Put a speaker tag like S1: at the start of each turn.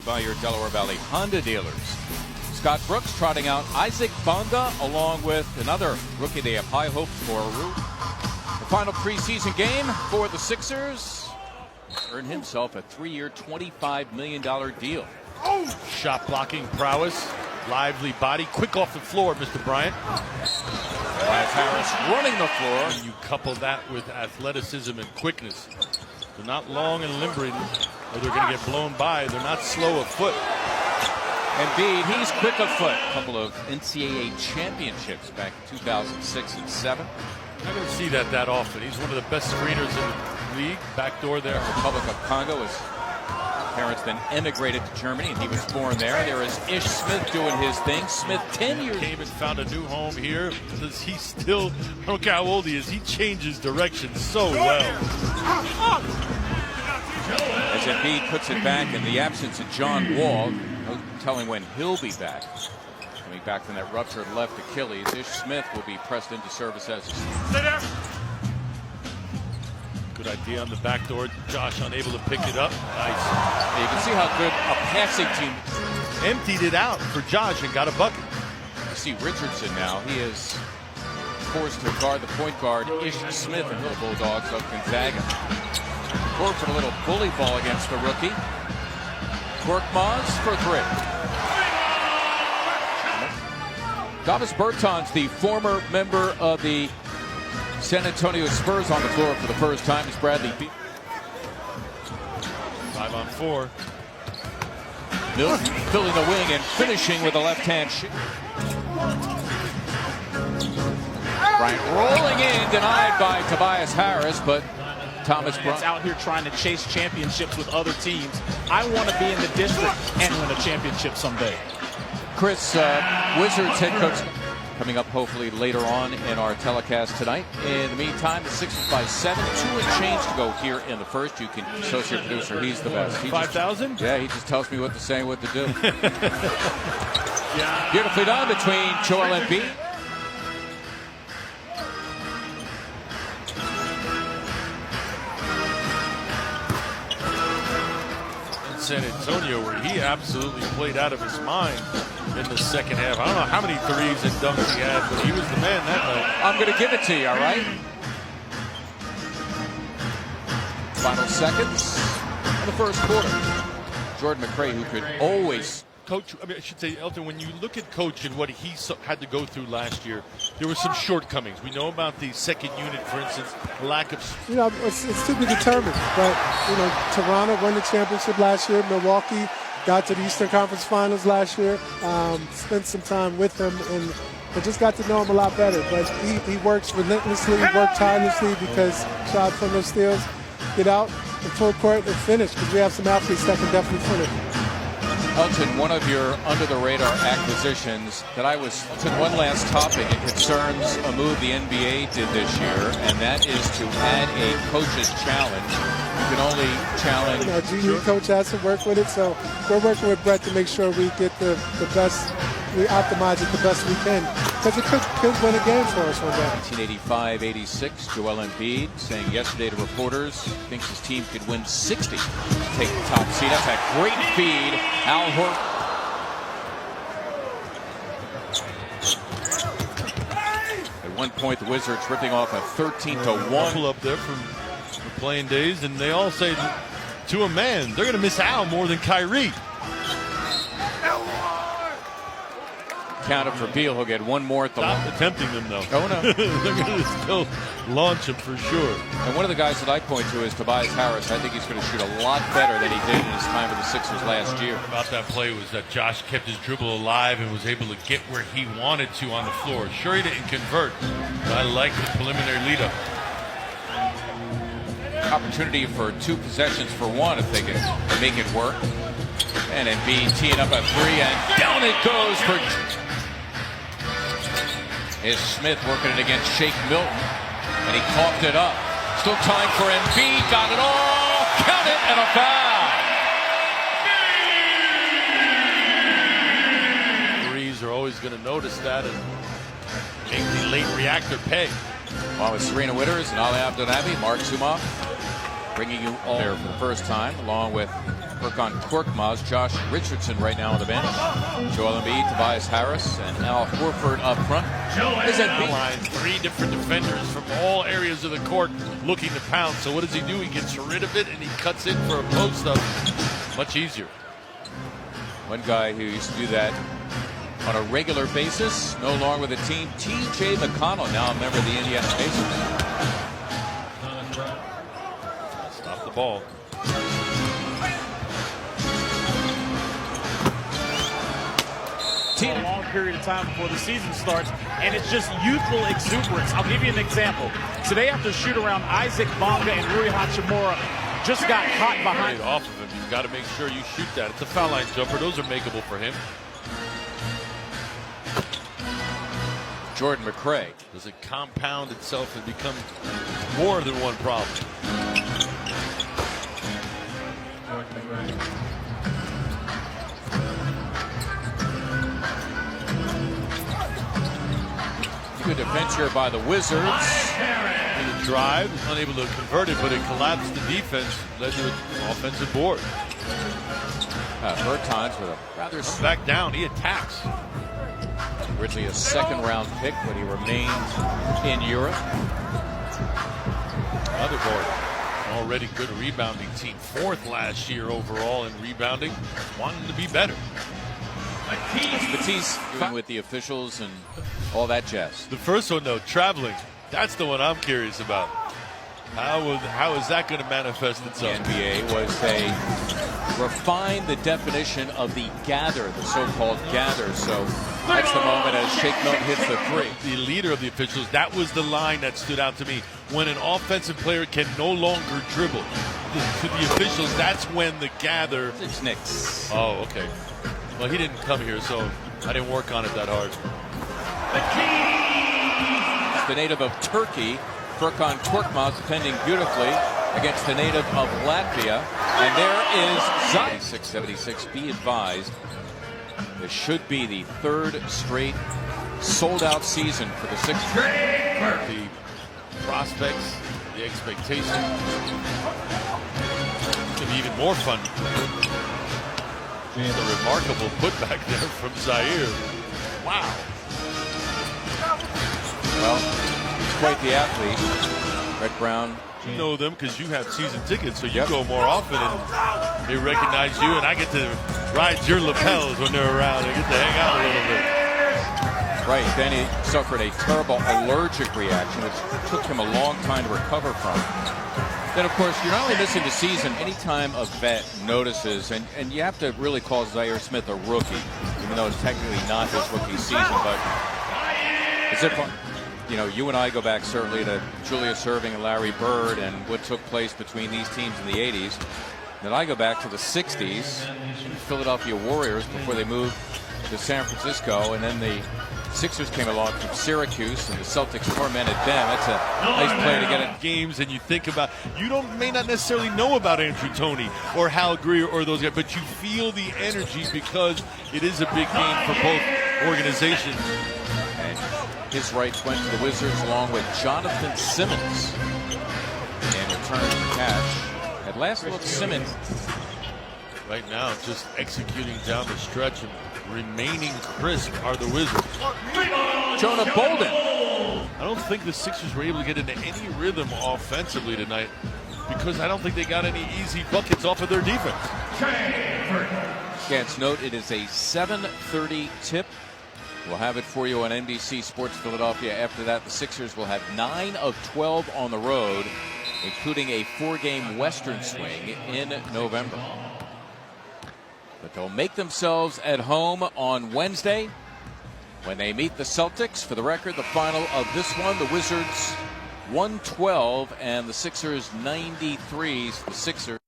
S1: by your Delaware Valley Honda dealers. Scott Brooks trotting out Isaac Bonga along with another rookie they have high hopes for. The final preseason game for the Sixers. Earned himself a 3-year, $25 million deal.
S2: Shot blocking prowess, lively body, quick off the floor, Mr. Bryant.
S1: Tobias Harris running the floor.
S2: And you couple that with athleticism and quickness. They're not long and limbering, or they're going to get blown by. They're not slow of foot.
S1: Indeed, he's quick of foot. A couple of NCAA championships back in 2006 and 7.
S2: I don't see that often. He's one of the best screeners in the league. Backdoor there.
S1: Republic of Congo. His parents then emigrated to Germany, and he was born there. There is Ish Smith doing his thing. Smith 10 years.
S2: Came and found a new home here. Because he still, I don't care how old he is, he changes direction so well.
S1: As Embiid puts it back in the absence of John Wall, no telling when he'll be back. Coming back from that ruptured left Achilles, Ish Smith will be pressed into service as a...
S2: Good idea on the back door. Josh unable to pick it up. Nice.
S1: You can see how good a passing team
S2: emptied it out for Josh and got a bucket.
S1: You see Richardson now. He is forced to guard the point guard, Ish Smith, and the Bulldogs of Gonzaga. Court for a little bully ball against the rookie. Korkmaz for 3. Davis Bertans, the former member of the San Antonio Spurs, on the floor for the first time as Bradley Beal.
S2: 5 on 4.
S1: Milton filling the wing and finishing with a left-hand shot. Bryant rolling in, denied by Tobias Harris, but Thomas Bryant
S3: out here trying to chase championships with other teams. I want to be in the district and win a championship someday.
S1: Chris, Wizards head coach, coming up hopefully later on in our telecast tonight. In the meantime, the Sixers by 7, 2 and change to go here in the first. You can associate producer, he's the best.
S2: 5,000?
S1: Yeah, he just tells me what to say and what to do. Beautifully done between Joel Embiid.
S2: San Antonio, where he absolutely played out of his mind in the second half. I don't know how many threes and dunks he had, but he was the man that night.
S1: I'm going to give it to you, all right? Final seconds of the first quarter. Jordan McRae, who could always...
S2: Coach, I should say, Elton, when you look at Coach and what he had to go through last year, there were some shortcomings. We know about the second unit, for instance, lack of...
S4: It's to be determined. But, Toronto won the championship last year. Milwaukee got to the Eastern Conference Finals last year. Spent some time with him and I just got to know him a lot better. But he works relentlessly, works tirelessly because shot from those steals, get out in full court and finish because we have some athletes that can definitely finish.
S1: Elton, one of your under-the-radar acquisitions that I was to one last topic. It concerns a move the NBA did this year, and that is to add a coach's challenge. You can only challenge...
S4: Our G coach has to work with it, so we're working with Brett to make sure we get the best, we optimize it the best we can. Because it could win a game for us one day.
S1: 1985-86, Joel Embiid saying yesterday to reporters thinks his team could win 60 to take the top seed. That's a great feed. Al Horford. At one point, the Wizards ripping off a 13-1.
S2: Pull up there from the playing days, and they all say to a man, they're going to miss Al more than Kyrie.
S1: Counted for Beal. He'll get one more at the line.
S2: Stop attempting them, though.
S1: Oh, no.
S2: They're going to still launch him for sure.
S1: And one of the guys that I point to is Tobias Harris. I think he's going to shoot a lot better than he did in his time with the Sixers last year.
S2: About that play was that Josh kept his dribble alive and was able to get where he wanted to on the floor. Sure, he didn't convert, but I like the preliminary lead-up.
S1: Opportunity for 2 possessions for 1 if they can make it work. And Embiid teeing up a 3, and down it goes for... Is Smith working it against Shake Milton, and he coughed it up. Still time for Embiid, got it all, count it, and a foul.
S2: Threes are always going to notice that and make the late reactor pay.
S1: Along with Serena Witters and Ali Abdelnaby, Mark Zumoff, bringing you all there for the first time, along with Furkan Korkmaz, Josh Richardson right now on the bench. Joel Embiid, Tobias Harris, and Al Horford up front.
S2: Is that line? 3 different defenders from all areas of the court looking to pound. So what does he do? He gets rid of it and he cuts in for a post-up. Much easier.
S1: One guy who used to do that on a regular basis, no longer with the team, T.J. McConnell, now a member of the Indiana Pacers.
S2: Stop the ball.
S3: A long period of time before the season starts, and it's just youthful exuberance. I'll give you an example. Today after shoot-around, Isaac Bonga and Rui Hachimura just got hot behind.
S2: Right off of him, you've got to make sure you shoot that. It's a foul line jumper. Those are makeable for him.
S1: Jordan McRae.
S2: Does it compound itself and become more than one problem?
S1: Good defense here by the Wizards.
S2: The drive, unable to convert it, but it collapsed the defense, led to an offensive board.
S1: Bertans with a rather
S2: back down, he attacks.
S1: Originally a second-round pick, but he remained in Europe.
S2: Another board. Already good rebounding team. 4th last year overall in rebounding. Wanting to be better.
S1: Matisse with the officials and all that jazz.
S2: The first one, though, traveling. That's the one I'm curious about. How is that going to manifest itself?
S1: The NBA was they refined the definition of the gather, the so-called gather. So that's the moment as Shake Milton hits the 3.
S2: The leader of the officials, that was the line that stood out to me. When an offensive player can no longer dribble, to the officials, that's when the gather.
S1: It's Knicks.
S2: Oh, okay. Well, he didn't come here, so I didn't work on it that hard.
S1: The native of Turkey, Furkan Korkmaz, defending beautifully against the native of Latvia. And there is Zion. 676. Be advised, this should be the 3rd straight sold-out season for the Sixers.
S2: The prospects, the expectation. It's going to be even more fun. It's a remarkable putback there from Zaire. Wow.
S1: Well, he's quite the athlete. Brett Brown.
S2: You know them because you have season tickets, so you go more often and they recognize you, and I get to ride your lapels when they're around and get to hang out a little bit.
S1: Right, then he suffered a terrible allergic reaction, which took him a long time to recover from. Then, of course, you're not only missing the season, anytime a vet notices, and you have to really call Zaire Smith a rookie, even though it's technically not his rookie season, but as if, you know, you and I go back certainly to Julius Erving and Larry Bird and what took place between these teams in the 80s. Then I go back to the 60s, Philadelphia Warriors before they moved to San Francisco, and then the Sixers came along from Syracuse, and the Celtics tormented them. That's a nice play to get it.
S2: Games, and you think about, may not necessarily know about Andrew Toney or Hal Greer or those guys, but you feel the energy because it is a big game for both organizations.
S1: And his rights went to the Wizards along with Jonathan Simmons in return for cash. At last look, Simmons
S2: right now just executing down the stretch and remaining crisp are the Wizards.
S1: Jonah Bolden.
S2: I don't think the Sixers were able to get into any rhythm offensively tonight because I don't think they got any easy buckets off of their defense.
S1: Scans note it is a 7:30 tip. We'll have it for you on NBC Sports Philadelphia. After that, the Sixers will have 9 of 12 on the road, including a 4-game Western swing in November. But they'll make themselves at home on Wednesday when they meet the Celtics. For the record, the final of this one, the Wizards 112 and the Sixers 93. The Sixers